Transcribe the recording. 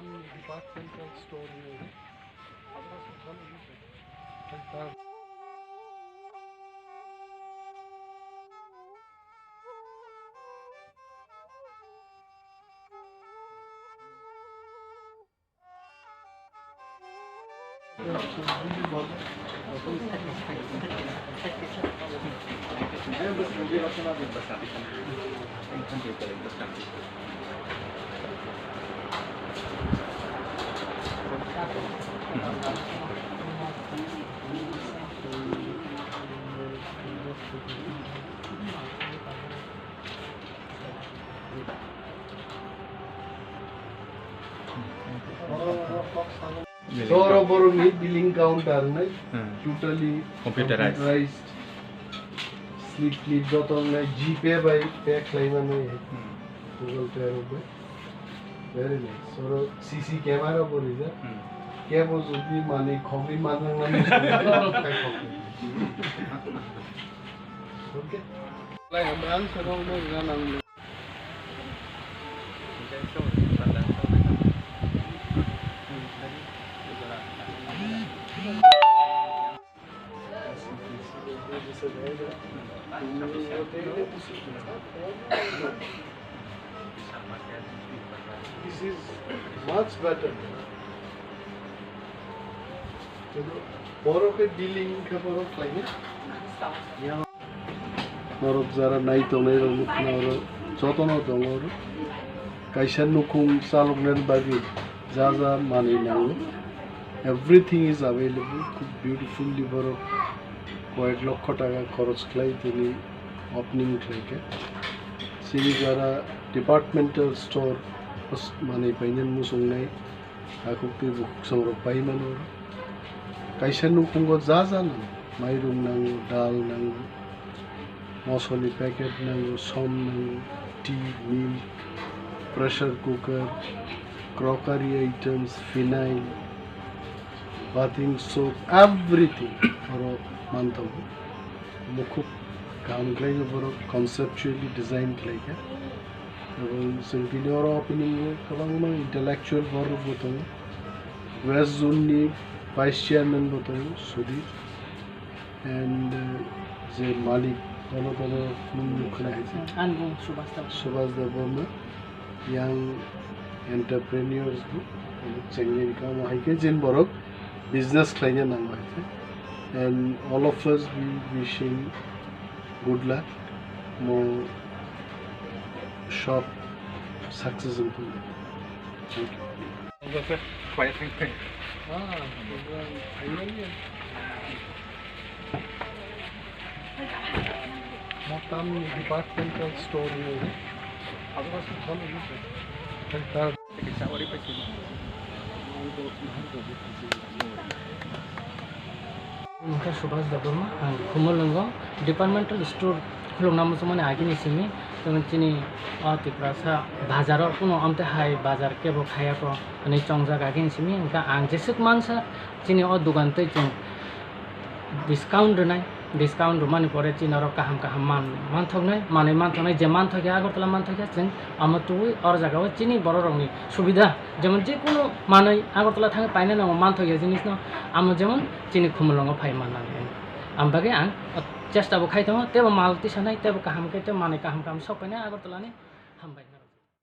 departmental store here. Boro billing counter, totally computerized. Sleep button, GPay by pay claim Google Pay. Very nice. So CC camera is there. Cables would be money, coffee money. Okay. Like a man, so don't run. This is much better. Borok dealing borok like it. Borok zara nai tonero noro jotono tonoro. Kaishan nukung salognen bagi jaza mani nango. Everything is available. Beautifully borok. Quite lokho taka kharach khlai tini opening khlaike. Sini jara departmental store mane painen musung nai aku pi sangro paiman or kaisa nukungo jaja nang mairum nang dal nang mosoli packet nang som nang tea milk pressure cooker crockery items phenyl bathing soap everything or mantam mukhu काम करेंगे बरो conceptually designed like এবং simply और opening कबांग में intellectual बरो बोतल west zone ni vice chairman बोतल सुधी and जे मालिक वालों का मुख्य है अनबुं सुभाष देव young entrepreneurs को चंगे काम है कि जिन बरो business क्लाइंट नाम है and all of us we wishing good luck, more shop success in Pune. Thank you. Quite thinking. Motam departmental store here. Mungkin Subhas Dabama, Khwmwlwng departmental store Khulukguirikha semua ni agini sini, teman cini Tiprasa bazar pun amte hai bazar ke bo khaya ko ani chongja agini sini, enka angjesuk mansa cini dukan te chung discount nai discount mani pore cini ro kaham man thok nai mani je man thok ya Agartala man thok ya cini amatu or jaga o cini boro rong ni subida যেমন যে কোনো মানে আগরতলা থাকে পাইনা না মান থাকে জিনিস না আমি যেমন চিনি Khwmwlwng ফাই মানা আমবাগে আং চেষ্টা বো খাইতো তেব মাল তিসানাই তেব কাহাম কেতে মানে কাহাম কাম সব পাইনা আগরতলা নি হামবাই